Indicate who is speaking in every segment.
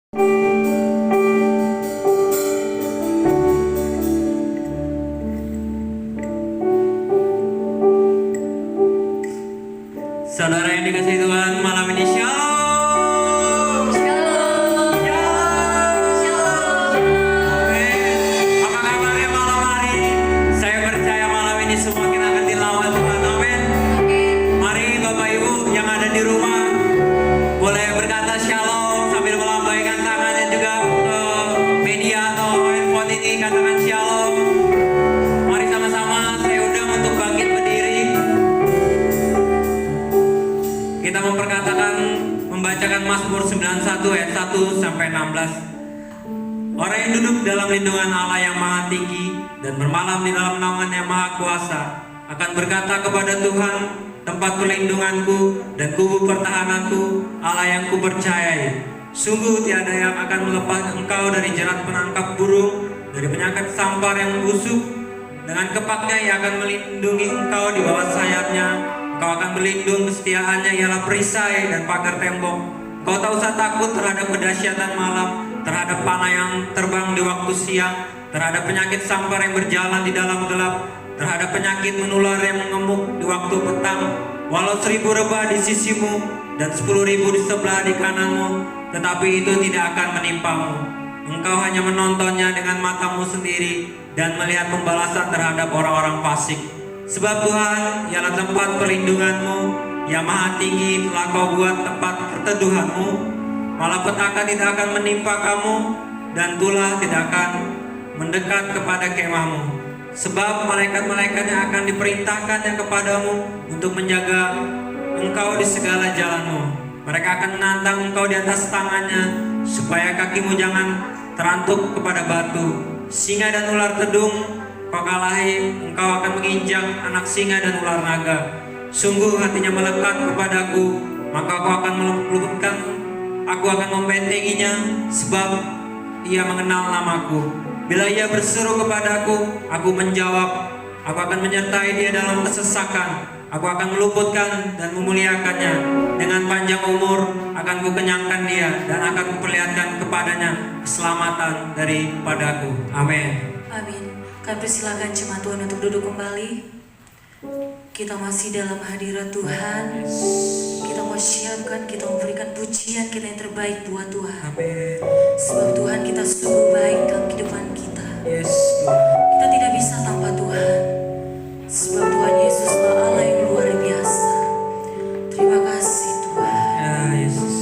Speaker 1: Saudara yang dikasihi Tuhan, malam ini shalom. Shalom. Shalom. Amin. Apa kabarnya malam hari? Saya percaya malam ini semua kita akan tilawat Tuhan. Amin. Mari Bapak Ibu yang ada di rumah boleh berkata shalom sambil melambaikan tangannya juga ke media atau handphone ini, katakan shalom. Mari sama-sama saya undang untuk bangkit berdiri. Kita membacakan Mazmur 91 ayat 1 sampai 16. Orang yang duduk dalam lindungan Allah yang maha tinggi dan bermalam di dalam naungan yang maha kuasa akan berkata kepada Tuhan, tempat perlindunganku dan kubu pertahananku, Allah yang kupercayai. Sungguh tiada yang akan melepas engkau dari jerat penangkap burung, dari penyakit sampar yang membusuk. Dengan kepaknya ia akan melindungi engkau di bawah sayapnya. Kau akan berlindung, kesetiaannya ialah perisai dan pagar tembok. Kau tak usah takut terhadap kedahsyatan malam, terhadap panah yang terbang di waktu siang, terhadap penyakit sampar yang berjalan di dalam gelap, terhadap penyakit menular yang mengemuk di waktu petang. Walau 1000 rebah di sisimu dan 10.000 di sebelah di kananmu, tetapi itu tidak akan menimpamu. Engkau hanya menontonnya dengan matamu sendiri dan melihat pembalasan terhadap orang-orang fasik. Sebab Tuhan ialah tempat perlindunganmu, yang maha tinggi telah kau buat tempat perteduhanmu. Malapetaka tidak akan menimpa kamu, dan tulah tidak akan mendekat kepada kemahmu. Sebab malaikat-malaikatnya akan diperintahkannya kepadamu untuk menjaga engkau di segala jalanmu. Mereka akan menantang engkau di atas tangannya, supaya kakimu jangan terantuk kepada batu. Singa dan ular tedung kau kalahi, engkau akan menginjak anak singa dan ular naga. Sungguh hatinya melekat kepadaku, maka aku akan meluputkan, aku akan membentenginya, sebab ia mengenal namaku. Bila ia berseru kepadaku, aku menjawab. Aku akan menyertai dia dalam kesesakan. Aku akan meluputkan dan memuliakannya. Dengan panjang umur akan kukenyangkan dia, dan akan kuperlihatkan kepadanya keselamatan daripadaku. Amin.
Speaker 2: Amin. Kami persilakan jemaat Tuhan untuk duduk kembali. Kita masih dalam hadirat Tuhan. Kita mau siapkan, kita memberikan pujian kita yang terbaik buat Tuhan.
Speaker 1: Amin.
Speaker 2: Sebab Tuhan kita sungguh baik dalam kehidupan kita.
Speaker 1: Yes, Tuhan.
Speaker 2: Kita tidak bisa tanpa Tuhan. Sebab Tuhan Yesuslah Allah yang luar biasa. Terima kasih Tuhan.
Speaker 1: Ya Yesus.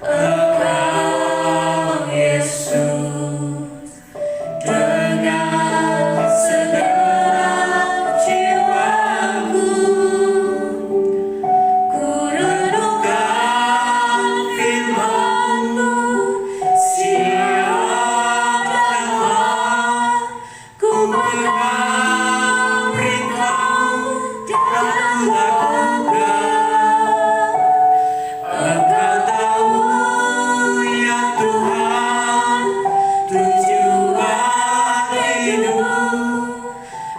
Speaker 2: Engkau Yesus, dengan segenap jiwaku, ku renungkan firman-Mu, siang dan malam, ku pegang perintah-Mu dan ku lakukan. Engkau tahu ya Tuhan, tujuan hidup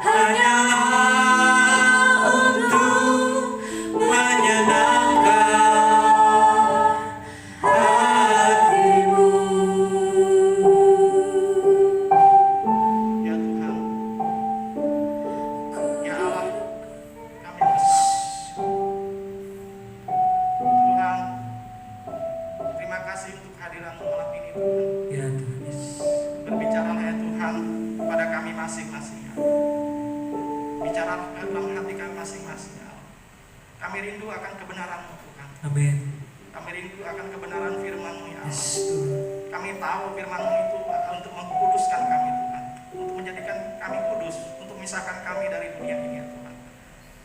Speaker 2: hanyalah untuk menyenangkan hati-Mu.
Speaker 3: Ya Tuhan, ya Allah, kami Tuhan, terima kasih untuk kehadiran-Mu malam ini Tuhan.
Speaker 1: Ya Tuhan Yesus.
Speaker 3: Berbicaralah ya Tuhan kepada kami masing-masing ya. Bicaralah dalam hati kami masing-masing ya Allah. Kami rindu akan kebenaran-Mu Tuhan.
Speaker 1: Amin.
Speaker 3: Kami rindu akan kebenaran firman-Mu ya Allah.
Speaker 1: Yes, Tuhan.
Speaker 3: Kami tahu firman-Mu itu untuk mengkuduskan kami Tuhan, untuk menjadikan kami kudus, untuk memisahkan kami dari dunia ini ya Tuhan,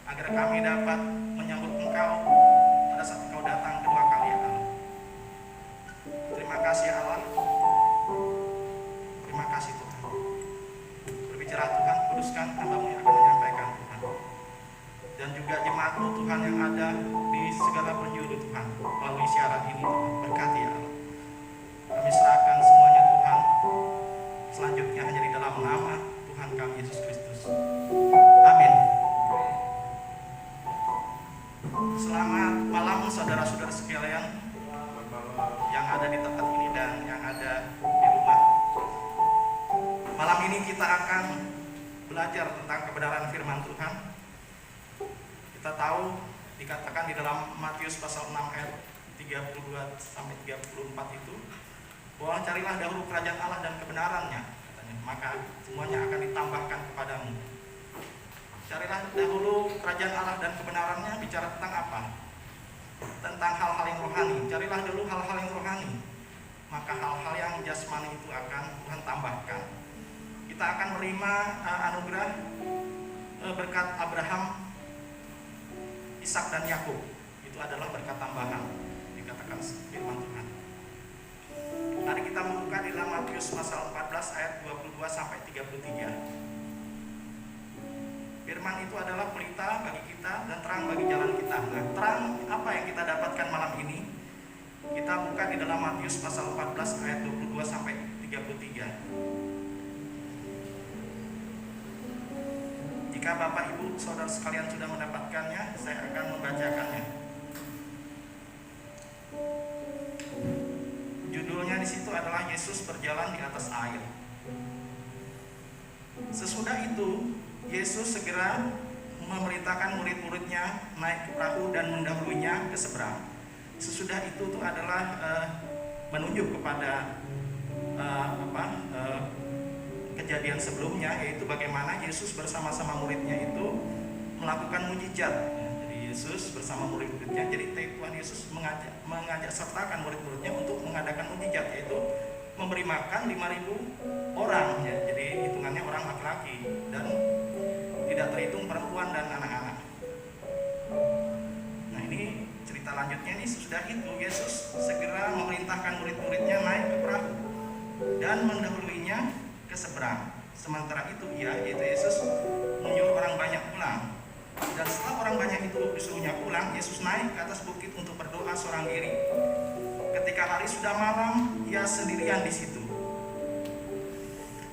Speaker 3: agar kami dapat menyambut Engkau pada saat Engkau datang kedua kali ya Allah. Terima kasih ya Allah. Terima kasih Tuhan. Berbicara Tuhan, kuduskan hamba-Mu yang akan menyampaikan Tuhan, dan juga jemaat-Mu Tuhan yang ada di segala penjuru Tuhan melalui siaran ini Tuhan. Berkati ya Allah. Kami serahkan semuanya Tuhan. Selanjutnya hanya di dalam nama Tuhan kami Yesus Kristus. Amin. Selamat malam saudara-saudara sekalian yang ada di tempat ini dan yang ada di rumah. Malam ini kita akan belajar tentang kebenaran firman Tuhan. Kita tahu dikatakan di dalam Matius pasal 6 ayat 32 sampai 34 itu, bahwa carilah dahulu kerajaan Allah dan kebenarannya, katanya, maka semuanya akan ditambahkan kepadamu. Carilah dahulu kerajaan Allah dan kebenarannya bicara tentang apa? Tentang hal-hal yang rohani. Carilah dulu hal-hal yang rohani, maka hal-hal yang jasmani itu akan Tuhan tambahkan. Kita akan menerima anugerah berkat Abraham, Ishak dan Yakub. Itu adalah berkat tambahan, dikatakan firman Tuhan. Mari kita membuka di dalam Matius pasal 14 ayat 22 sampai 33. Firman itu adalah pelita bagi kita dan terang bagi jalan kita. Nah, terang apa yang kita dapatkan malam ini? Kita buka di dalam Matius pasal 14 ayat 22 sampai 33. Jika Bapak Ibu Saudara sekalian sudah mendapatkannya, saya akan membacakannya. Judulnya di situ adalah Yesus berjalan di atas air. Sesudah itu, Yesus segera memerintahkan murid-muridnya naik ke perahu dan mendahuluinya ke seberang. Sesudah itu adalah menunjuk kepada kejadian sebelumnya, yaitu bagaimana Yesus bersama-sama muridnya itu melakukan mujizat. Jadi Yesus bersama murid-muridnya, jadi Tuhan Yesus mengajak sertakan murid-muridnya untuk mengadakan mujizat, yaitu memberi makan 5.000 orang ya. Jadi hitungannya orang laki-laki dan tidak terhitung perempuan dan anak-anak. Nah, ini cerita lanjutnya nih. Sesudah itu Yesus segera memerintahkan murid-muridnya naik ke perahu dan mendahuluinya ke seberang. Sementara itu yaitu Yesus menyuruh orang banyak pulang. Dan setelah orang banyak itu disuruhnya pulang, Yesus naik ke atas bukit untuk berdoa seorang diri. Ketika hari sudah malam, ia sendirian di situ.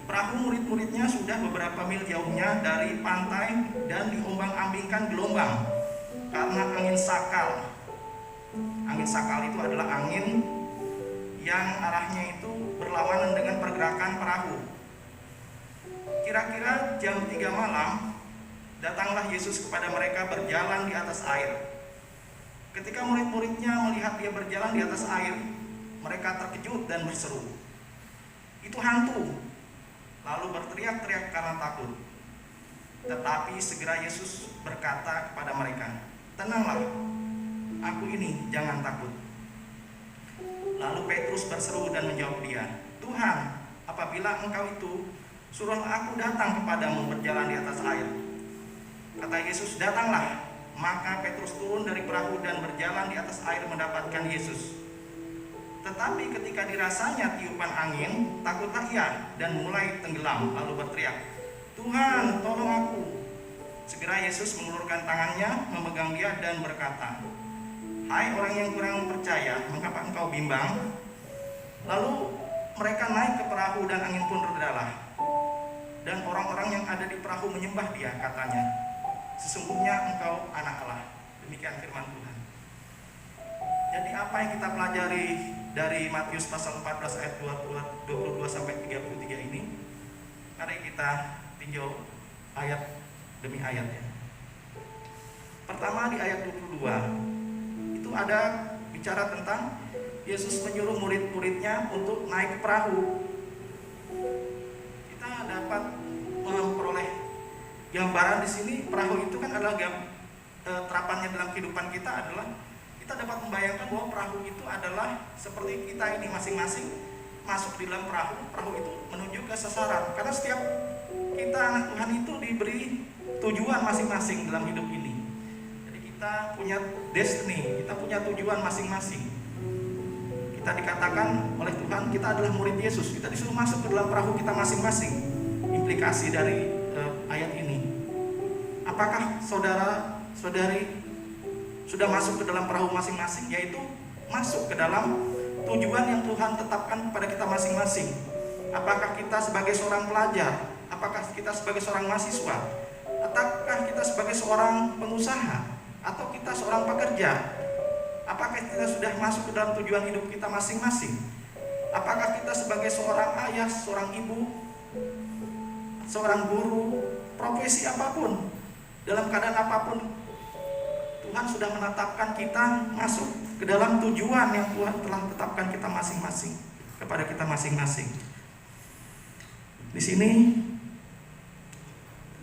Speaker 3: Perahu murid-muridnya sudah beberapa mil jauhnya dari pantai dan diombang-ambingkan gelombang karena angin sakal. Angin sakal itu adalah angin yang arahnya itu berlawanan dengan pergerakan perahu. Kira-kira jam 3 malam, datanglah Yesus kepada mereka berjalan di atas air. Ketika murid-muridnya melihat dia berjalan di atas air, mereka terkejut dan berseru, "Itu hantu!" Lalu berteriak-teriak karena takut. Tetapi segera Yesus berkata kepada mereka, "Tenanglah, aku ini, jangan takut." Lalu Petrus berseru dan menjawab dia, "Tuhan, apabila Engkau itu, suruhlah aku datang kepadamu berjalan di atas air." Kata Yesus, "Datanglah." Maka Petrus turun dari perahu dan berjalan di atas air mendapatkan Yesus. Tetapi ketika dirasanya tiupan angin, takutlah ia dan mulai tenggelam, lalu berteriak, "Tuhan, tolong aku." Segera Yesus mengulurkan tangannya, memegang dia dan berkata, "Hai orang yang kurang percaya, mengapa engkau bimbang?" Lalu mereka naik ke perahu dan angin pun redalah. Dan orang-orang yang ada di perahu menyembah dia, katanya, "Sesungguhnya engkau anak Allah." Demikian firman Tuhan. Jadi apa yang kita pelajari dari Matius pasal 14 ayat 22 sampai 33 ini? Mari kita tinjau ayat demi ayat ya. Pertama di ayat 22 itu ada bicara tentang Yesus menyuruh murid-muridnya untuk naik ke perahu. Kita dapat memperoleh gambaran di sini. Perahu itu kan adalah terapannya dalam kehidupan kita adalah kita dapat membayangkan bahwa perahu itu adalah seperti kita ini masing-masing masuk di dalam perahu. Perahu itu menuju ke sasaran. Karena setiap kita anak Tuhan itu diberi tujuan masing-masing dalam hidup ini. Jadi kita punya destiny, kita punya tujuan masing-masing. Kita dikatakan oleh Tuhan kita adalah murid Yesus. Kita disuruh masuk ke dalam perahu kita masing-masing. Implikasi dari ayat ini. Apakah saudara-saudari sudah masuk ke dalam perahu masing-masing, yaitu masuk ke dalam tujuan yang Tuhan tetapkan kepada kita masing-masing? Apakah kita sebagai seorang pelajar? Apakah kita sebagai seorang mahasiswa? Ataukah kita sebagai seorang pengusaha? Atau kita seorang pekerja? Apakah kita sudah masuk ke dalam tujuan hidup kita masing-masing? Apakah kita sebagai seorang ayah, seorang ibu, seorang guru, profesi apapun, dalam keadaan apapun, Tuhan sudah menetapkan kita masuk ke dalam tujuan yang Tuhan telah tetapkan kita masing-masing, kepada kita masing-masing. Di sini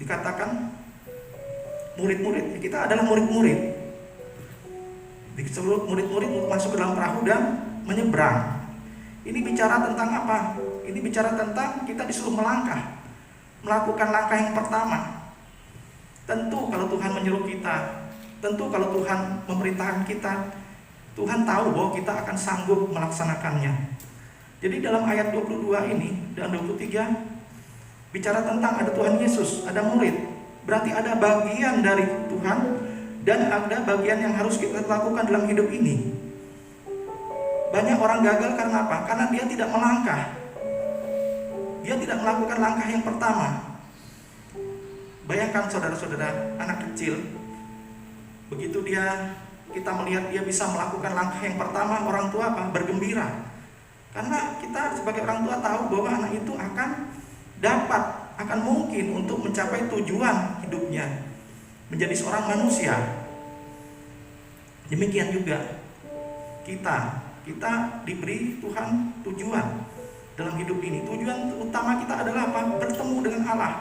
Speaker 3: dikatakan murid-murid, kita adalah murid-murid. Disuruh murid-murid untuk masuk ke dalam perahu dan menyeberang. Ini bicara tentang apa? Ini bicara tentang kita disuruh melangkah, melakukan langkah yang pertama. Tentu kalau Tuhan menyuruh kita, tentu kalau Tuhan memerintahkan kita, Tuhan tahu bahwa kita akan sanggup melaksanakannya. Jadi dalam ayat 22 ini dan 23 bicara tentang ada Tuhan Yesus, ada murid. Berarti ada bagian dari Tuhan dan ada bagian yang harus kita lakukan dalam hidup ini. Banyak orang gagal karena apa? Karena dia tidak melangkah. Dia tidak melakukan langkah yang pertama. Bayangkan saudara-saudara, anak kecil, begitu kita melihat dia bisa melakukan langkah yang pertama, orang tua apa? Bergembira. Karena kita sebagai orang tua tahu bahwa anak itu akan mungkin untuk mencapai tujuan hidupnya, menjadi seorang manusia. Demikian juga kita diberi Tuhan tujuan dalam hidup ini. Tujuan utama kita adalah apa? Bertemu dengan Allah,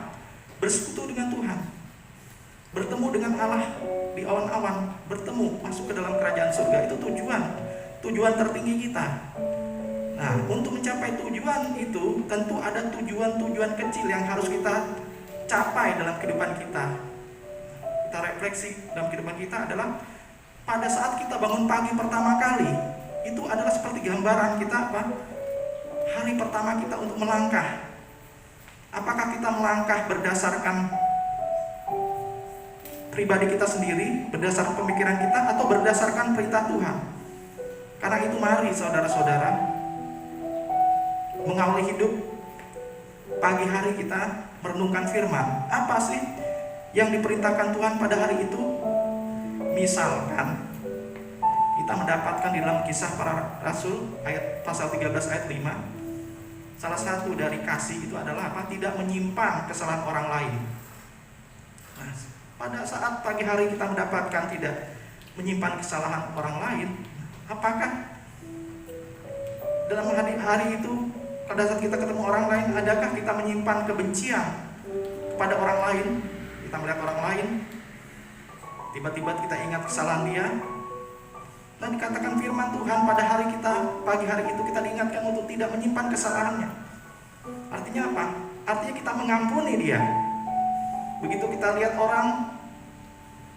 Speaker 3: bersekutu dengan Tuhan, bertemu dengan Allah di awan-awan, bertemu masuk ke dalam kerajaan surga. Itu tujuan tertinggi kita. Nah, untuk mencapai tujuan itu tentu ada tujuan-tujuan kecil yang harus kita capai dalam kehidupan kita. Kita refleksi dalam kehidupan kita adalah pada saat kita bangun pagi pertama kali, itu adalah seperti gambaran kita apa? Hari pertama kita untuk melangkah. Apakah kita melangkah berdasarkan pribadi kita sendiri, berdasarkan pemikiran kita, atau berdasarkan perintah Tuhan? Karena itu mari saudara-saudara mengawali hidup pagi hari kita merenungkan firman. Apa sih yang diperintahkan Tuhan pada hari itu? Misalkan kita mendapatkan di dalam Kisah Para Rasul ayat pasal 13 ayat 5, salah satu dari kasih itu adalah apa? Tidak menyimpan kesalahan orang lain. Nah, pada saat pagi hari kita mendapatkan tidak menyimpan kesalahan orang lain, apakah dalam hari itu pada saat kita ketemu orang lain, adakah kita menyimpan kebencian kepada orang lain? Kita melihat orang lain, tiba-tiba kita ingat kesalahan dia, Dan dikatakan firman Tuhan pada hari kita, pagi hari itu kita diingatkan untuk tidak menyimpan kesalahannya. Artinya apa? Artinya kita mengampuni dia. Begitu kita lihat orang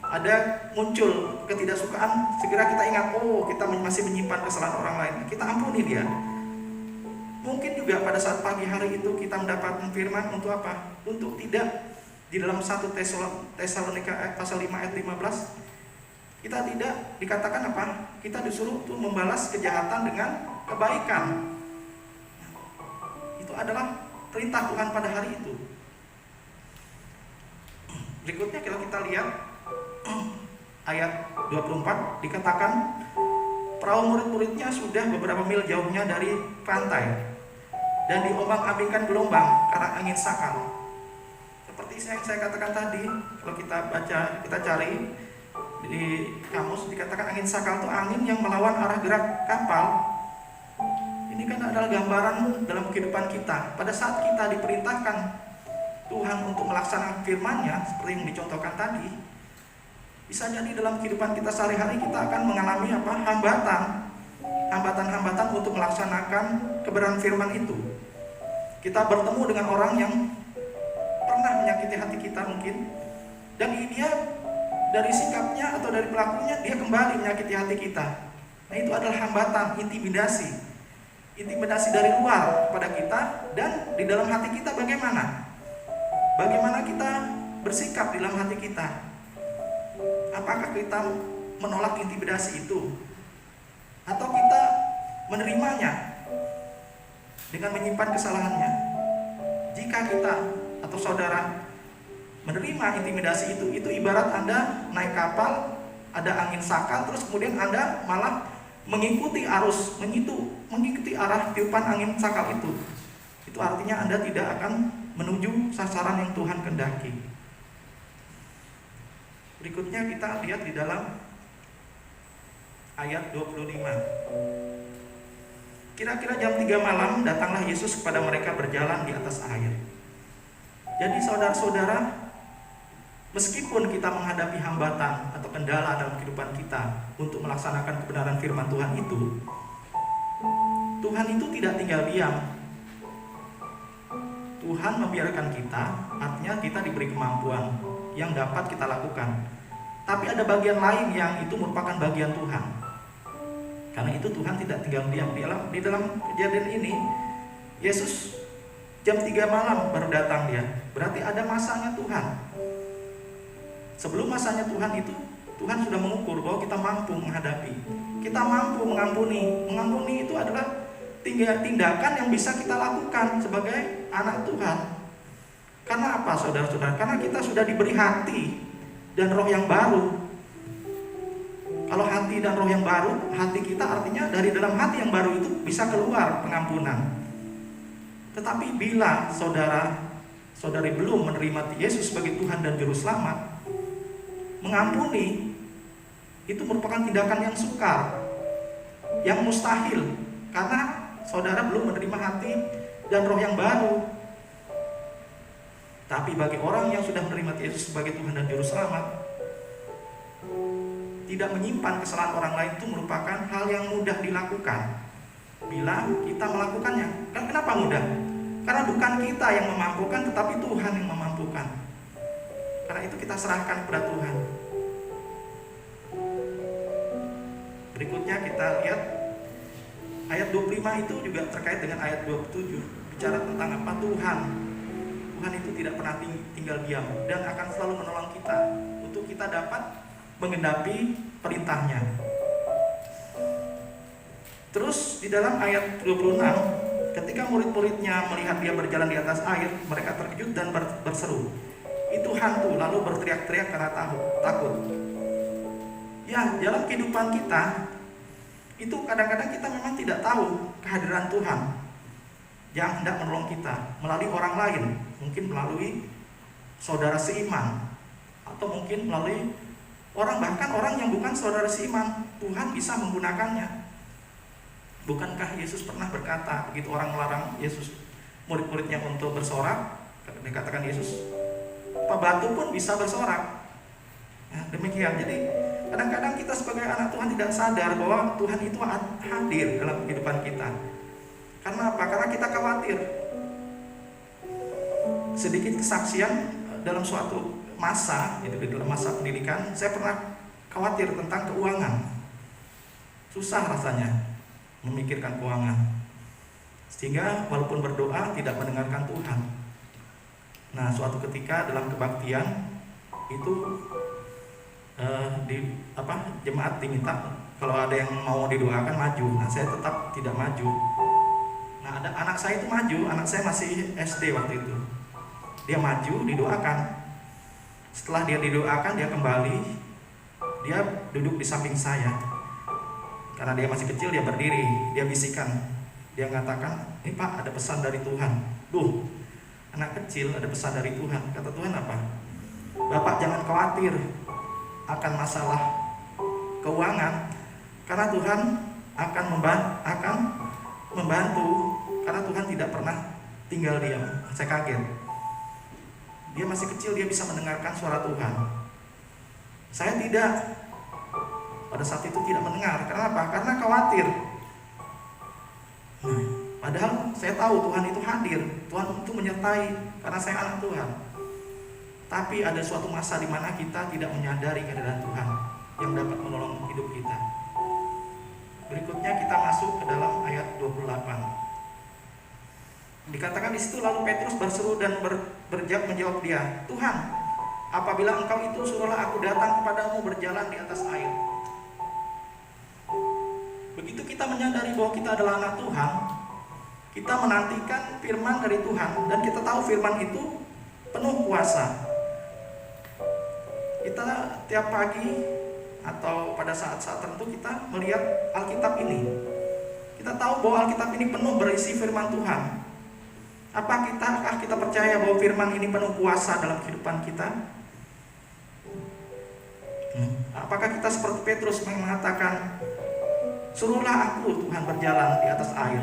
Speaker 3: ada muncul ketidaksukaan, segera kita ingat, oh kita masih menyimpan kesalahan orang lain, kita ampuni dia. Mungkin juga pada saat pagi hari itu kita mendapatkan firman untuk apa? Untuk tidak di dalam 1 Tesalonika pasal 5 ayat 15, kita tidak dikatakan apa? Kita disuruh untuk membalas kejahatan dengan kebaikan. Itu adalah perintah Tuhan pada hari itu. Berikutnya kalau kita lihat ayat 24, dikatakan perahu murid-muridnya sudah beberapa mil jauhnya dari pantai dan diombang-ambingkan gelombang karena angin sakal. Seperti yang saya katakan tadi, kalau kita baca, kita cari di kamus, dikatakan angin sakal itu angin yang melawan arah gerak kapal. Ini kan adalah gambaran dalam kehidupan kita. Pada saat kita diperintahkan Tuhan untuk melaksanakan firman-Nya seperti yang dicontohkan tadi, bisa jadi dalam kehidupan kita sehari-hari kita akan mengalami apa? Hambatan-hambatan untuk melaksanakan kebenaran firman itu. Kita bertemu dengan orang yang pernah menyakiti hati kita mungkin, dan dia dari sikapnya atau dari pelakunya dia kembali menyakiti hati kita. Nah, itu adalah hambatan, intimidasi dari luar kepada kita. Dan di dalam hati kita bagaimana kita bersikap di dalam hati kita? Apakah kita menolak intimidasi itu, atau kita menerimanya dengan menyimpan kesalahannya? Jika kita atau saudara menerima intimidasi itu ibarat Anda naik kapal, ada angin sakal, terus kemudian Anda malah mengikuti arus, mengikuti arah tiupan angin sakal itu. Itu artinya Anda tidak akan menuju sasaran yang Tuhan kehendaki. Berikutnya kita lihat di dalam ayat 25. Kira-kira jam 3 malam datanglah Yesus kepada mereka berjalan di atas air. Jadi saudara-saudara, meskipun kita menghadapi hambatan atau kendala dalam kehidupan kita untuk melaksanakan kebenaran firman Tuhan itu, Tuhan itu tidak tinggal diam. Tuhan membiarkan kita, artinya kita diberi kemampuan yang dapat kita lakukan. Tapi ada bagian lain yang itu merupakan bagian Tuhan. Karena itu Tuhan tidak tinggal diam. Di dalam kejadian ini, Yesus jam 3 malam baru datang dia. Berarti ada masanya Tuhan. Sebelum masanya Tuhan itu, Tuhan sudah mengukur bahwa kita mampu menghadapi, kita mampu mengampuni. Mengampuni itu adalah tindakan yang bisa kita lakukan sebagai anak Tuhan. Karena apa, saudara-saudara? Karena kita sudah diberi hati dan roh yang baru. Kalau hati dan roh yang baru, hati kita artinya dari dalam hati yang baru itu bisa keluar pengampunan. Tetapi bila saudara-saudari belum menerima Yesus sebagai Tuhan dan Juru Selamat, mengampuni itu merupakan tindakan yang sukar, yang mustahil, karena saudara belum menerima hati dan roh yang baru. Tapi bagi orang yang sudah menerima Yesus sebagai Tuhan dan Juru Selamat, tidak menyimpan kesalahan orang lain itu merupakan hal yang mudah dilakukan bila kita melakukannya. Kenapa mudah? Karena bukan kita yang memampukan, tetapi Tuhan yang memampukan. Karena itu kita serahkan kepada Tuhan. Berikutnya kita lihat ayat 25 itu juga terkait dengan ayat 27, bicara tentang apa? Tuhan itu tidak pernah tinggal diam dan akan selalu menolong kita untuk kita dapat menggenapi perintahnya. Terus di dalam ayat 26, ketika murid-muridnya melihat dia berjalan di atas air, mereka terkejut dan berseru, "Itu hantu," lalu berteriak-teriak karena takut. Ya, dalam kehidupan kita itu kadang-kadang kita memang tidak tahu kehadiran Tuhan yang hendak menolong kita melalui orang lain, mungkin melalui saudara seiman, atau mungkin melalui bahkan orang yang bukan saudara seiman. Tuhan bisa menggunakannya. Bukankah Yesus pernah berkata, begitu orang melarang Yesus murid-muridnya untuk bersorak, dikatakan Yesus, "Apa batu pun bisa bersorak." Ya, demikian. Jadi Kadang-kadang kita sebagai anak Tuhan tidak sadar bahwa Tuhan itu hadir dalam kehidupan kita. Karena apa? Karena kita khawatir. Sedikit kesaksian dalam suatu masa, itu di dalam masa pendidikan, saya pernah khawatir tentang keuangan. Susah rasanya memikirkan keuangan. Sehingga walaupun berdoa tidak mendengarkan Tuhan. Nah, suatu ketika dalam kebaktian itu jemaat diminta kalau ada yang mau didoakan maju. Nah, saya tetap tidak maju. Nah, ada anak saya itu maju, anak saya masih SD waktu itu. Dia maju, didoakan. Setelah dia didoakan, dia kembali, dia duduk di samping saya. Karena dia masih kecil, dia berdiri, dia bisikan, dia mengatakan, "Ini Pak, ada pesan dari Tuhan." Duh, anak kecil ada pesan dari Tuhan. Kata Tuhan apa? "Bapak jangan khawatir akan masalah keuangan, karena Tuhan akan membantu, karena Tuhan tidak pernah tinggal diam." Saya kaget. Dia masih kecil, dia bisa mendengarkan suara Tuhan. Saya tidak. Pada saat itu tidak mendengar. Kenapa? Karena khawatir. Padahal saya tahu Tuhan itu hadir, Tuhan itu menyertai, karena saya anak Tuhan. Tapi ada suatu masa di mana kita tidak menyadari kehadiran Tuhan yang dapat menolong hidup kita. Berikutnya kita masuk ke dalam ayat 28. Dikatakan di situ, lalu Petrus berseru dan menjawab dia, "Tuhan, apabila Engkau itu, suruhlah aku datang kepadamu berjalan di atas air." Begitu kita menyadari bahwa kita adalah anak Tuhan, kita menantikan firman dari Tuhan, dan kita tahu firman itu penuh kuasa. Kita tiap pagi atau pada saat-saat tertentu kita melihat Alkitab ini. Kita tahu bahwa Alkitab ini penuh berisi firman Tuhan. Apakah kita percaya bahwa firman ini penuh kuasa dalam kehidupan kita? Apakah kita seperti Petrus yang mengatakan, "Suruhlah aku Tuhan berjalan di atas air."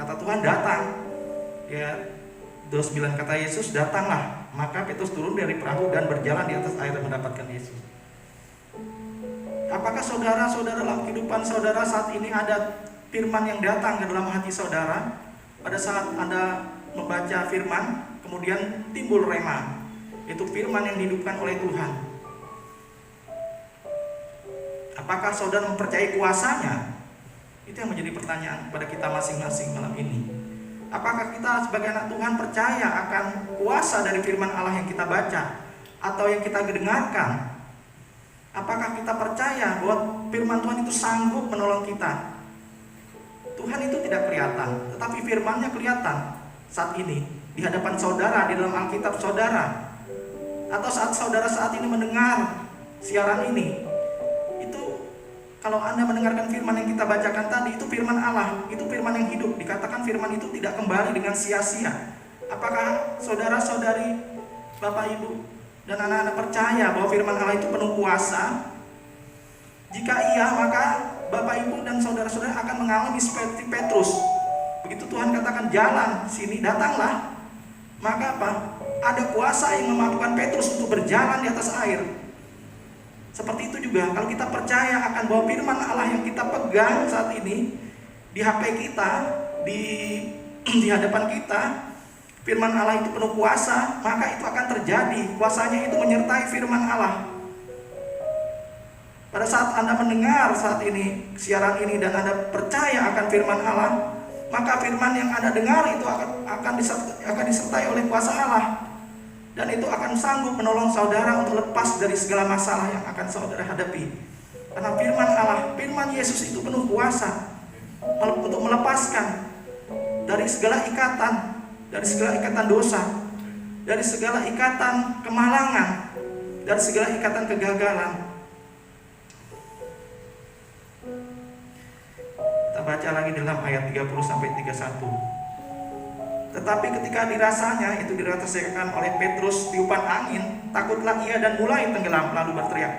Speaker 3: Kata Tuhan, "Datang." Ya, 29 kata Yesus, "Datanglah." Maka Petrus turun dari perahu dan berjalan di atas air dan mendapatkan Yesus. Apakah saudara-saudara dalam kehidupan saudara saat ini ada firman yang datang ke dalam hati saudara? Pada saat Anda membaca firman, kemudian timbul rema. Itu firman yang dihidupkan oleh Tuhan. Apakah saudara mempercayai kuasanya? Itu yang menjadi pertanyaan pada kita masing-masing malam ini. Apakah kita sebagai anak Tuhan percaya akan kuasa dari firman Allah yang kita baca atau yang kita dengarkan? Apakah kita percaya bahwa firman Tuhan itu sanggup menolong kita? Tuhan itu tidak kelihatan, tetapi firman-Nya kelihatan saat ini di hadapan saudara, di dalam Alkitab saudara, atau saat saudara saat ini mendengar siaran ini. Itu kalau Anda mendengarkan firman yang kita bacakan tadi, itu firman Allah, itu firman yang hidup. Dikatakan firman itu tidak kembali dengan sia-sia. Apakah saudara-saudari, Bapak Ibu dan anak-anak percaya bahwa firman Allah itu penuh kuasa? Jika iya, maka Bapak Ibu dan saudara-saudara akan mengalami seperti Petrus. Begitu Tuhan katakan, "Jalan sini, datanglah." Maka apa? Ada kuasa yang memampukan Petrus untuk berjalan di atas air. Seperti itu juga kalau kita percaya akan bahwa firman Allah yang kita pegang saat ini di HP kita, di hadapan kita, firman Allah itu penuh kuasa, maka itu akan terjadi. Kuasanya itu menyertai firman Allah. Pada saat Anda mendengar saat ini siaran ini dan Anda percaya akan firman Allah, maka firman yang Anda dengar itu akan disertai oleh kuasa Allah, dan itu akan sanggup menolong saudara untuk lepas dari segala masalah yang akan saudara hadapi. Karena firman Allah, firman Yesus itu penuh kuasa untuk melepaskan dari segala ikatan dosa, dari segala ikatan kemalangan, dari segala ikatan kegagalan. Kita baca lagi dalam ayat 30-31. Tetapi ketika dirasanya, itu dirasakan oleh Petrus tiupan angin, takutlah ia dan mulai tenggelam, lalu berteriak,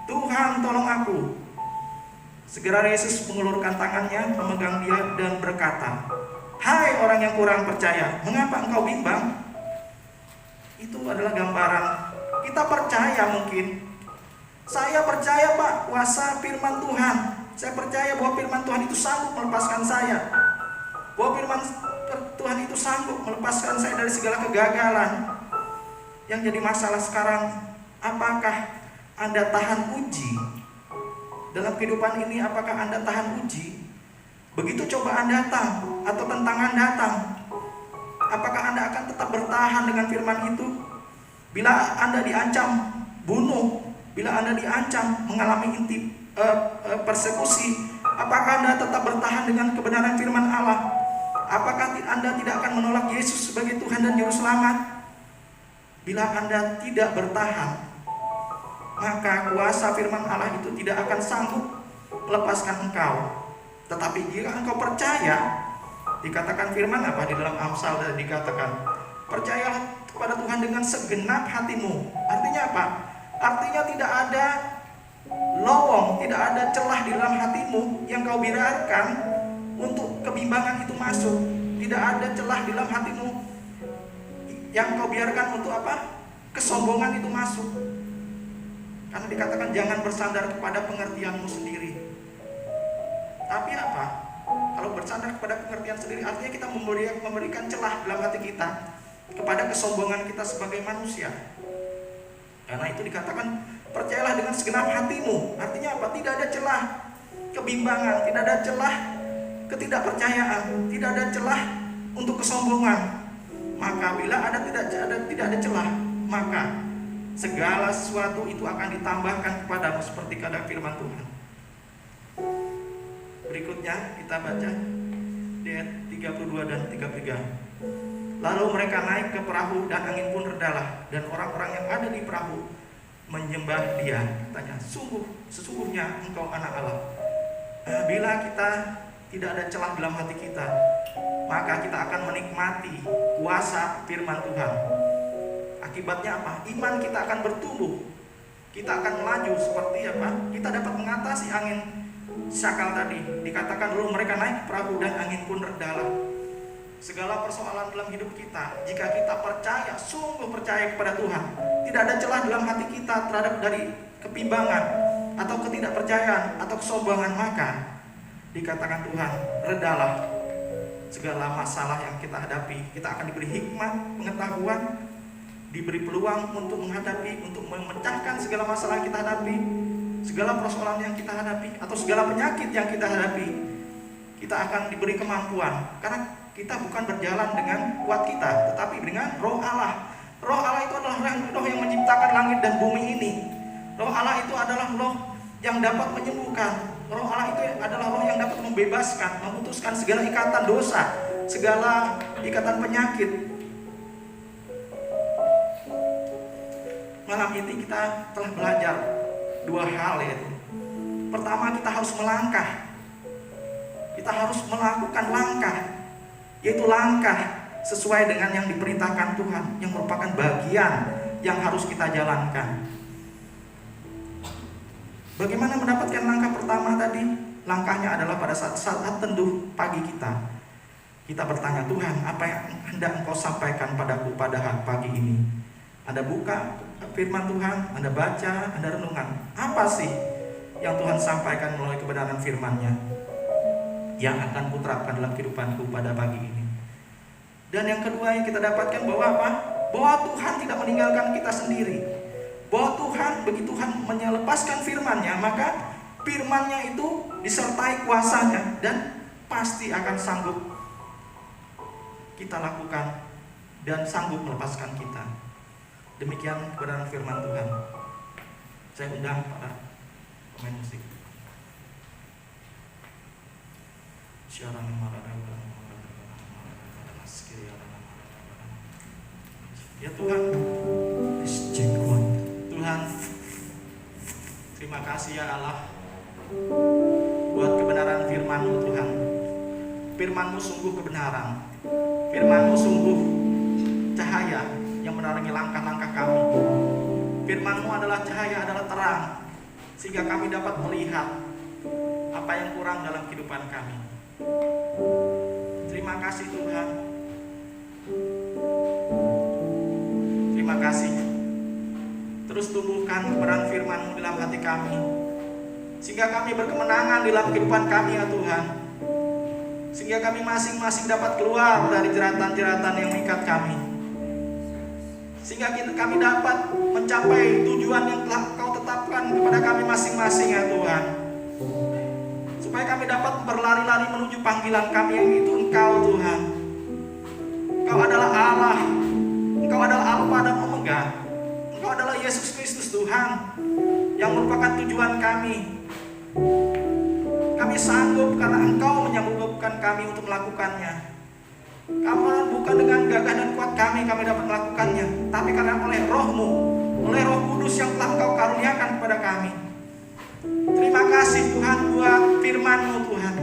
Speaker 3: "Tuhan, tolong aku." Segera Yesus mengulurkan tangannya, memegang dia dan berkata, "Hai orang yang kurang percaya, mengapa engkau bimbang?" Itu adalah gambaran kita percaya mungkin Saya percaya Pak, kuasa firman Tuhan. Saya percaya bahwa firman Tuhan itu sanggup melepaskan saya. Bahwa firman Tuhan itu sanggup melepaskan saya dari segala kegagalan. Yang jadi masalah sekarang, apakah Anda tahan uji? Dalam kehidupan ini, apakah Anda tahan uji? Begitu cobaan datang atau tantangan datang, apakah Anda akan tetap bertahan dengan firman itu? Bila Anda diancam bunuh, bila Anda diancam mengalami persekusi, apakah Anda tetap bertahan dengan kebenaran firman Allah? Apakah Anda tidak akan menolak Yesus sebagai Tuhan dan Juru Selamat? Bila Anda tidak bertahan, maka kuasa firman Allah itu tidak akan sanggup melepaskan engkau. Tetapi jika engkau percaya, dikatakan firman apa di dalam Amsal, dan dikatakan, percayalah kepada Tuhan dengan segenap hatimu. Artinya apa? Artinya tidak ada lowong, tidak ada celah di dalam hatimu yang kau biarkan untuk kebimbangan itu masuk. Tidak ada celah di dalam hatimu yang kau biarkan untuk apa? Kesombongan itu masuk. Karena dikatakan jangan bersandar kepada pengertianmu sendiri. Tapi apa? Kalau bersandar kepada pengertian sendiri, artinya kita memberikan celah dalam hati kita kepada kesombongan kita sebagai manusia. Karena itu dikatakan percayalah dengan segenap hatimu. Artinya apa? Tidak ada celah kebimbangan, tidak ada celah ketidakpercayaan, tidak ada celah untuk kesombongan. Maka bila tidak ada celah, maka segala sesuatu itu akan ditambahkan kepadamu seperti kata firman Tuhan. Berikutnya kita baca di ayat 32 dan 33. Lalu mereka naik ke perahu dan angin pun redalah, dan orang-orang yang ada di perahu menyembah Dia. Tanya, sesungguhnya Engkau anak Allah. Bila kita tidak ada celah dalam hati kita, maka kita akan menikmati kuasa firman Tuhan. Akibatnya apa? Iman kita akan bertumbuh. Kita akan melaju seperti apa? Kita dapat mengatasi angin sakal tadi. Dikatakan dulu mereka naik perahu dan angin pun redalah. Segala persoalan dalam hidup kita, jika kita percaya, sungguh percaya kepada Tuhan, tidak ada celah dalam hati kita terhadap dari kebimbangan atau ketidakpercayaan atau kesombongan, maka dikatakan Tuhan, redalah segala masalah yang kita hadapi. Kita akan diberi hikmat, pengetahuan, diberi peluang untuk menghadapi, untuk memecahkan segala masalah yang kita hadapi, segala persoalan yang kita hadapi, atau segala penyakit yang kita hadapi. Kita akan diberi kemampuan, karena kita bukan berjalan dengan kuat kita, tetapi dengan Roh Allah. Roh Allah itu adalah roh yang menciptakan langit dan bumi ini. Roh Allah itu adalah roh yang dapat menyembuhkan. Roh Allah itu adalah roh yang dapat membebaskan, memutuskan segala ikatan dosa, segala ikatan penyakit. Malam ini kita telah belajar dua hal, yaitu pertama, kita harus melangkah. Kita harus melakukan langkah, yaitu langkah sesuai dengan yang diperintahkan Tuhan, yang merupakan bagian yang harus kita jalankan. Bagaimana mendapatkan langkah pertama tadi? Langkahnya adalah pada saat teduh pagi kita. Kita bertanya, Tuhan, apa yang hendak Engkau sampaikan padaku pada pagi ini? Anda buka firman Tuhan, Anda baca, Anda renungan. Apa sih yang Tuhan sampaikan melalui kebenaran firman-Nya yang akan kuterapkan dalam kehidupanku pada pagi ini? Dan yang kedua yang kita dapatkan bahwa apa? Bahwa Tuhan tidak meninggalkan kita sendiri. Bahwa Tuhan, begitu Tuhan melepaskan firman-Nya, maka firman-Nya itu disertai kuasanya dan pasti akan sanggup kita lakukan dan sanggup melepaskan kita. Demikian kebenaran firman Tuhan. Saya undang para pemain musik. Ya Tuhan, Tuhan, terima kasih ya Allah buat kebenaran firman-Mu Tuhan. Firman-Mu sungguh kebenaran. Firman-Mu sungguh cahaya yang menerangi langkah-langkah kami. Firman-Mu adalah cahaya, adalah terang, sehingga kami dapat melihat apa yang kurang dalam kehidupan kami. Terima kasih Tuhan. Terima kasih terus tumbuhkan kebenaran firman-Mu dalam hati kami, sehingga kami berkemenangan dalam kehidupan kami ya Tuhan, sehingga kami masing-masing dapat keluar dari jeratan-jeratan yang mengikat kami, sehingga kami dapat mencapai tujuan yang telah Kau tetapkan kepada kami masing-masing ya Tuhan, supaya kami dapat berlari-lari menuju panggilan kami yang itu Engkau Tuhan. Engkau adalah Allah, Engkau adalah Alfa dan Omega, Engkau adalah Yesus Kristus Tuhan yang merupakan tujuan kami. Kami sanggup karena Engkau menyanggup-sanggup kami untuk melakukannya. Karena bukan dengan gagah dan kuat kami dapat melakukannya, tapi karena oleh Roh-Mu, oleh Roh Kudus yang telah Engkau karuniakan kepada kami. Terima kasih Tuhan buat firman-Mu Tuhan,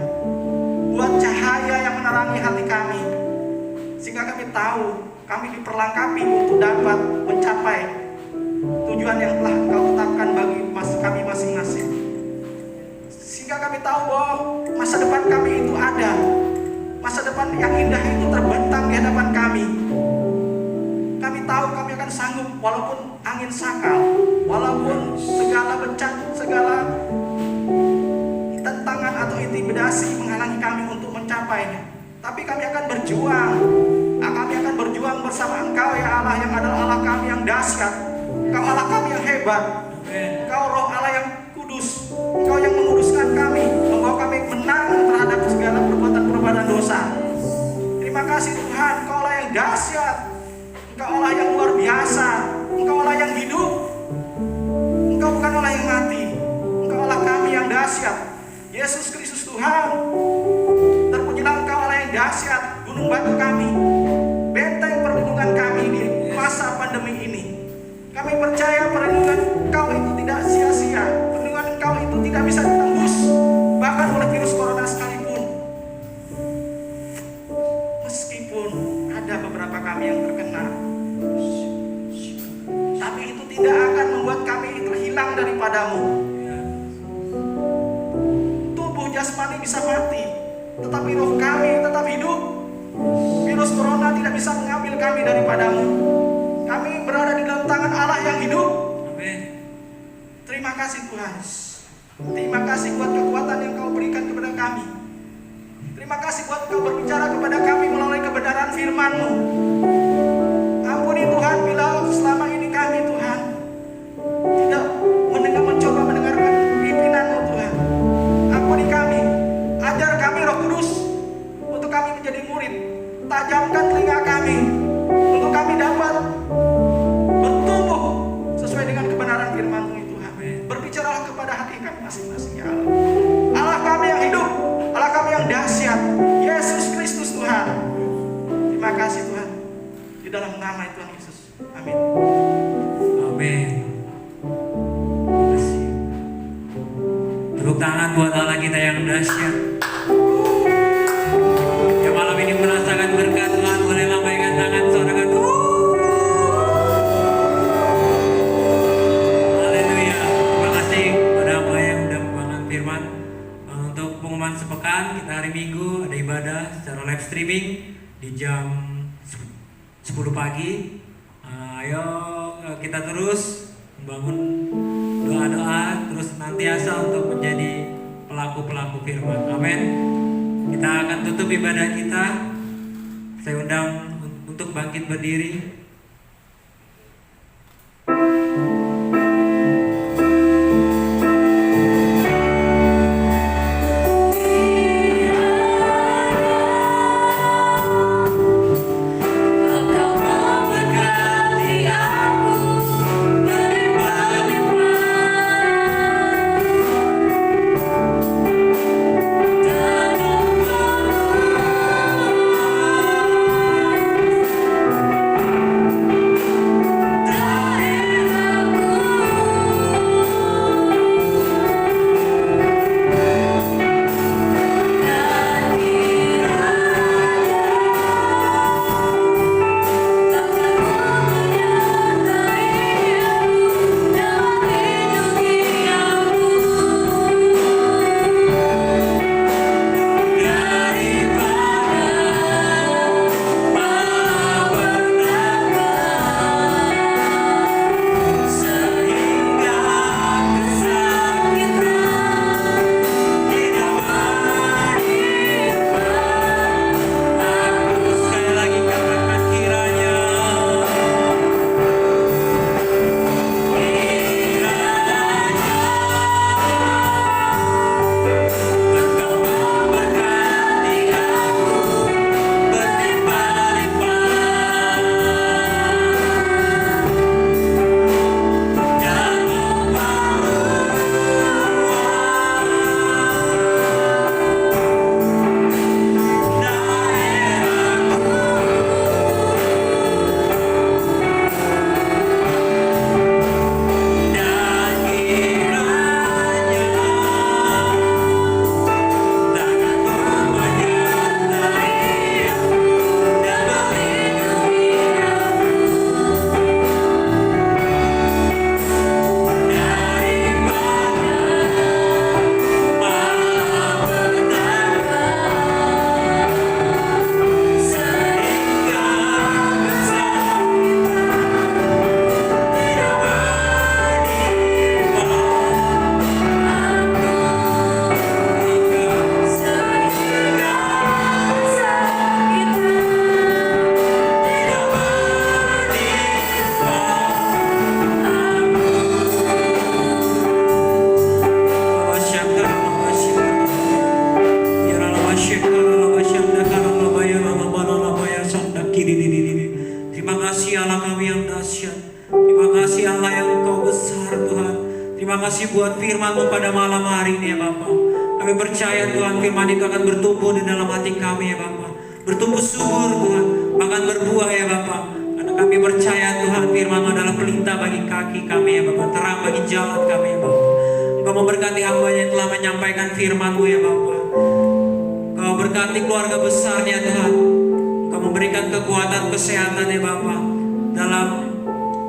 Speaker 3: buat cahaya yang menerangi hati kami, sehingga kami tahu kami diperlengkapi untuk dapat mencapai tujuan yang telah Engkau tetapkan bagi kami masing-masing. Sehingga kami tahu bahwa masa depan kami itu ada, masa depan yang indah itu terbentang di hadapan kami. Kami tahu kami akan sanggup walaupun angin sakal, walaupun segala bencana, segala tantangan atau intimidasi menghalangi kami untuk mencapainya. Tapi kami akan berjuang. Kami akan berjuang bersama Engkau ya Allah, yang adalah Allah kami yang dahsyat. Engkau Allah kami yang hebat. Engkau Roh Allah yang kudus. Engkau yang menguduskan kami, membawa kami menang terhadap segala perbuatan-perbuatan dosa. Terima kasih Tuhan, Engkau Allah yang dahsyat. Engkau Allah yang luar biasa. Engkau Allah yang hidup. Engkau bukan Allah yang mati. Engkau Allah kami yang dahsyat. Yesus Kristus Tuhan, terpujilah Engkau Allah yang dahsyat, gunung batu kami, benteng perlindungan kami di masa pandemi ini. Kami percaya perlindungan Engkau itu tidak sia-sia, perlindungan Engkau itu tidak bisa ditembus bahkan oleh virus corona sekalipun. Meskipun ada beberapa kami yang terkena, tapi itu tidak akan membuat kami terhilang daripadamu. Jasmani bisa mati, tetapi roh kami tetap hidup. Virus corona tidak bisa mengambil kami daripadamu. Kami berada di dalam tangan Allah yang hidup.
Speaker 1: Amin.
Speaker 3: Terima kasih Tuhan. Terima kasih buat kekuatan yang Kau berikan kepada kami. Terima kasih buat Kau berbicara kepada kami melalui kebenaran firman-Mu. Ampuni Tuhan bila selama ini kami Tuhan tidak mencoba mendengarkan pimpinan-Mu Tuhan. Ampuni kami, ajar kami Roh Kudus untuk kami menjadi murid. Tajamkan telinga kami untuk kami dapat bertumbuh sesuai dengan kebenaran firman-Mu itu. Berbicaralah kepada hati kami masing-masing ya Allah. Allah kami yang hidup, Allah kami yang dahsyat, Yesus Kristus Tuhan. Terima kasih Tuhan, di dalam nama Tuhan Yesus. Amin.
Speaker 1: Amin. Terima kasih. Tepuk tangan buat Allah kita yang dahsyat. Yang malam ini merasakan berkat Tuhan, boleh lambaikan tangan sorangan. Haleluya. Terima kasih pada apa yang sudah membawakan firman. Untuk pengumuman sepekan, kita hari Minggu ada ibadah secara live streaming di jam 10 pagi. Ayo kita terus membangun doa-doa, terus nantiasa untuk menjadi pelaku-pelaku firman. Amin. Kita akan tutup ibadah kita. Saya undang untuk bangkit berdiri. Terima kasih Allah kami yang dahsyat. Terima kasih Allah yang Engkau besar Tuhan. Terima kasih buat firman-Mu pada malam hari ini ya Bapa. Kami percaya Tuhan firman itu akan bertumbuh di dalam hati kami ya Bapa. Bertumbuh subur Tuhan, bahkan berbuah ya Bapa. Karena kami percaya Tuhan firman-Mu adalah pelita bagi kaki kami ya Bapa, terang bagi jalan kami ya Bapa. Engkau memberkati hamba yang telah menyampaikan firman-Mu ya Bapa. Engkau berkati keluarga besarnya Tuhan. Engkau memberikan kekuatan kesehatan ya Bapa dalam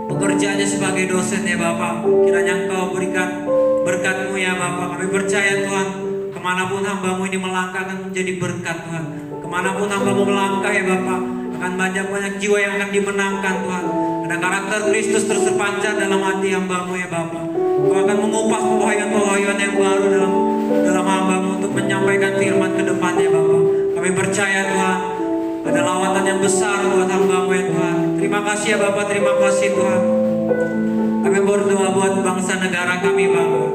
Speaker 1: pekerjaannya sebagai dosen ya Bapa. Kiranya Engkau berikan berkat-Mu ya Bapa. Kami percaya Tuhan, kemanapun hamba-Mu ini melangkah akan menjadi berkat Tuhan. Kemanapun hamba-Mu melangkah ya Bapa, akan banyak jiwa yang akan dimenangkan Tuhan. Ada karakter Kristus tersepancar dalam hati hamba-Mu ya Bapa. Engkau akan mengupas pewahyuan-pewahyuan yang baru dalam hamba-Mu untuk menyampaikan firman ke depannya Bapa. Kami percaya Tuhan, ada lawatan yang besar buat hamba-Mu ya Tuhan. Terima kasih ya Bapak, terima kasih Tuhan. Kami berdoa buat bangsa negara kami Bapak,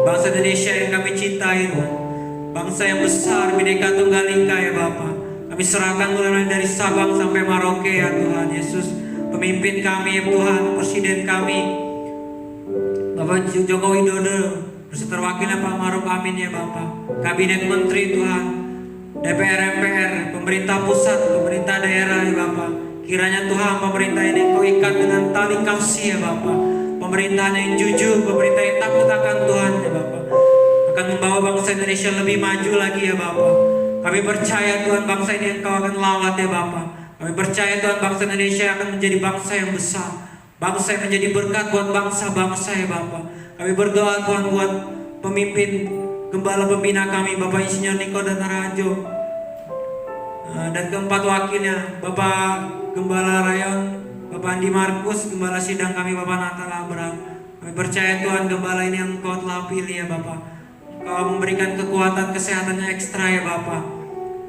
Speaker 1: bangsa Indonesia yang kami cintai Tuhan. Bangsa yang besar, Bhinneka Tunggal Ika ya Bapak. Kami serahkan mulai dari Sabang sampai Merauke ya Tuhan Yesus. Pemimpin kami ya Tuhan, presiden kami Bapak Joko Widodo beserta wakilnya Pak Maruf Amin ya Bapak. Kabinet Menteri Tuhan, DPR MPR, pemerintah pusat, pemerintah daerah ya Bapak. Kiranya Tuhan pemerintah ini Engkau ikat dengan tali kasih ya Bapak. Pemerintahan yang jujur, pemerintah yang takut akan Tuhan ya Bapak, akan membawa bangsa Indonesia lebih maju lagi ya Bapak. Kami percaya Tuhan bangsa ini Engkau akan lawat ya Bapak. Kami percaya Tuhan bangsa Indonesia akan menjadi bangsa yang besar, bangsa yang menjadi berkat buat bangsa-bangsa ya Bapak. Kami berdoa Tuhan buat pemimpin gembala pembina kami Bapak Insinyur Niko dan Rajo, dan keempat wakilnya Bapak Gembala Rayon, Bapak Andi Markus, Gembala Sidang kami Bapak Natal Abraham. Kami percaya Tuhan gembala ini yang Engkau telah pilih ya Bapak. Engkau memberikan kekuatan kesehatannya ekstra ya Bapak.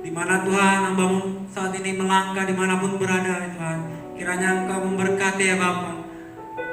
Speaker 1: Di mana Tuhan hamba-Mu saat ini melangkah dimanapun berada ya Tuhan. Kiranya Engkau memberkati ya Bapak.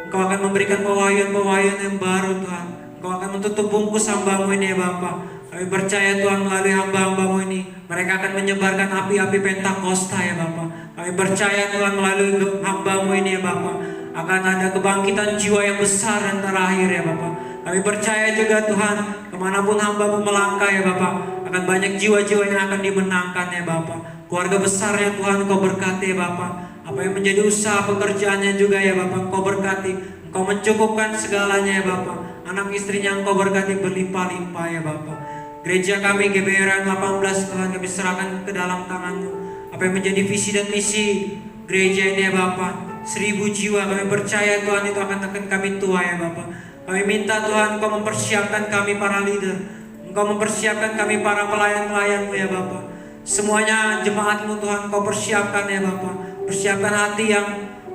Speaker 1: Engkau akan memberikan pewahyuan-pewahyuan yang baru Tuhan. Engkau akan menutup bungkus hamba-Mu ini ya Bapak. Kami percaya Tuhan melalui hamba-hamba-Mu ini mereka akan menyebarkan api-api Pentakosta ya Bapak. Kami percaya Tuhan melalui hamba-Mu ini ya Bapak akan ada kebangkitan jiwa yang besar dan terakhir ya Bapak. Kami percaya juga Tuhan kemanapun hamba-Mu melangkah ya Bapak akan banyak jiwa-jiwa yang akan dimenangkan ya Bapak. Keluarga besarnya Tuhan Engkau berkati ya Bapak. Apa yang menjadi usaha pekerjaannya juga ya Bapak Engkau berkati. Engkau mencukupkan segalanya ya Bapak. Anak istrinya Engkau berkati berlimpah-limpah ya Bapak. Gereja kami GBR 18 Tuhan kami serahkan ke dalam tangan-Mu. Apa yang menjadi visi dan misi gereja ini ya Bapak, 1000 jiwa kami percaya Tuhan itu akan kami tua ya Bapak. Kami minta Tuhan Engkau mempersiapkan kami para leader, Engkau mempersiapkan kami para pelayan-pelayan-Mu ya Bapak. Semuanya jemaat-Mu Tuhan Engkau persiapkan ya Bapak. Persiapkan hati yang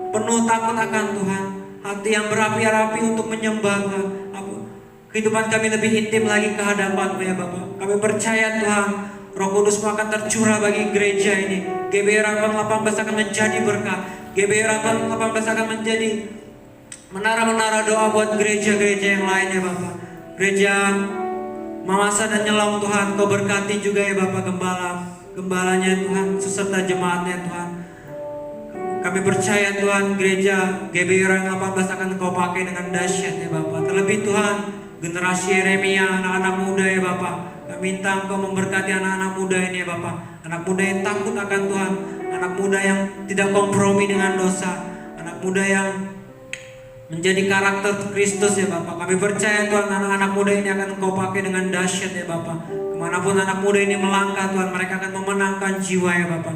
Speaker 1: penuh takut akan Tuhan, hati yang berapi-api untuk menyembah Tuhan. Kehidupan kami lebih intim lagi ke hadapan-Mu ya Bapak. Kami percaya Tuhan Roh Kudus-Mu akan tercurah bagi gereja ini. GBR 18 akan menjadi berkat. GBR 18 akan menjadi menara-menara doa buat gereja-gereja yang lain ya Bapak. Gereja Mamasa dan Nyelong Tuhan Kau berkati juga ya Bapak gembalanya Tuhan serta jemaatnya Tuhan. Kami percaya Tuhan gereja GBR 18 akan Kau pakai dengan dahsyat ya Bapak. Terlebih Tuhan generasi Yeremia, anak-anak muda ya Bapak. Kami minta Engkau memberkati anak-anak muda ini ya Bapak. Anak muda yang takut akan Tuhan, anak muda yang tidak kompromi dengan dosa, anak muda yang menjadi karakter Kristus ya Bapak. Kami percaya Tuhan anak-anak muda ini akan Engkau pakai dengan dahsyat ya Bapak. Kemanapun anak muda ini melangkah Tuhan, mereka akan memenangkan jiwa ya Bapak.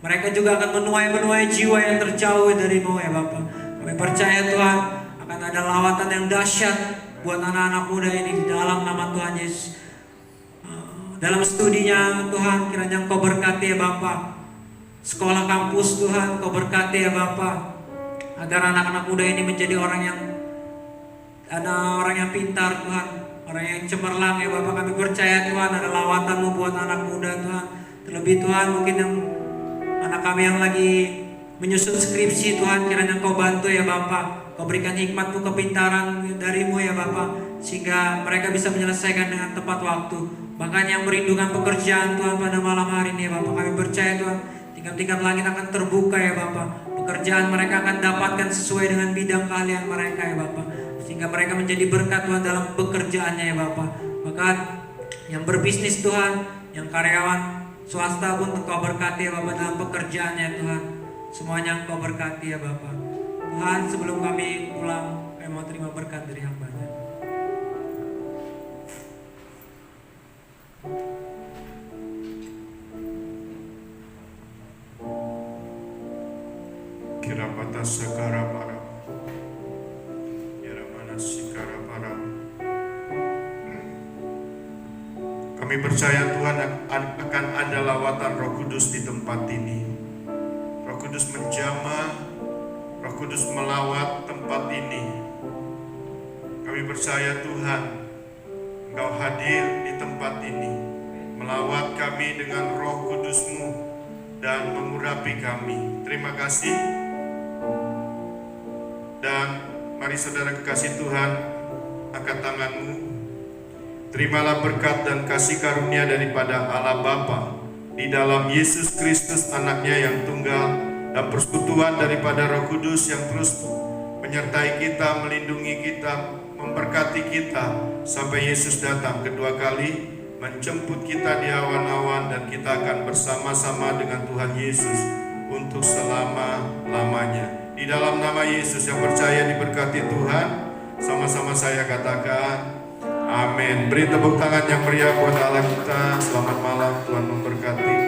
Speaker 1: Mereka juga akan menuai jiwa yang terjauh dari-Mu ya Bapak. Kami percaya Tuhan akan ada lawatan yang dahsyat buat anak-anak muda ini di dalam nama Tuhan Yesus. Dalam studinya Tuhan kiranya Engkau berkati ya Bapak. Sekolah kampus Tuhan Engkau berkati ya Bapak. Agar anak-anak muda ini menjadi orang yang pintar Tuhan, orang yang cemerlang ya Bapak. Kami percaya Tuhan ada lawatan-Mu buat anak muda Tuhan. Terlebih Tuhan mungkin yang anak kami yang lagi menyusun skripsi Tuhan kiranya Engkau bantu ya Bapak. Kau berikan hikmat-Mu, kepintaran dari-Mu ya Bapak, sehingga mereka bisa menyelesaikan dengan tepat waktu. bahkan yang merindukan pekerjaan Tuhan pada malam hari ini ya Bapak. Kami percaya Tuhan, tingkat-tingkat langit akan terbuka ya Bapak. Pekerjaan mereka akan dapatkan sesuai dengan bidang keahlian mereka ya Bapak, sehingga mereka menjadi berkat Tuhan dalam pekerjaannya ya Bapak. Bahkan yang berbisnis Tuhan, yang karyawan swasta pun Engkau berkati ya Bapak dalam pekerjaannya Tuhan. Semuanya Engkau berkati ya Bapak. Tuhan, sebelum kami pulang, kami mau terima berkat dari hamba-Nya.
Speaker 4: Kirapata sekara para, Yaramana sikara para. Kami percaya Tuhan akan ada lawatan Roh Kudus di tempat ini. Roh Kudus menjamah, Roh Kudus melawat tempat ini. Kami percaya Tuhan, Engkau hadir di tempat ini, melawat kami dengan Roh Kudus-Mu dan mengurapi kami. Terima kasih. Dan mari saudara kekasih Tuhan, angkat tanganmu. Terimalah berkat dan kasih karunia daripada Allah Bapa di dalam Yesus Kristus anaknya yang tunggal, dan persekutuan daripada Roh Kudus yang terus menyertai kita, melindungi kita, memberkati kita sampai Yesus datang kedua kali, menjemput kita di awan-awan, dan kita akan bersama-sama dengan Tuhan Yesus untuk selama-lamanya. Di dalam nama Yesus yang percaya diberkati Tuhan, sama-sama saya katakan amin. Beri tepuk tangan yang meriah buat Allah kita. Selamat malam, Tuhan memberkati.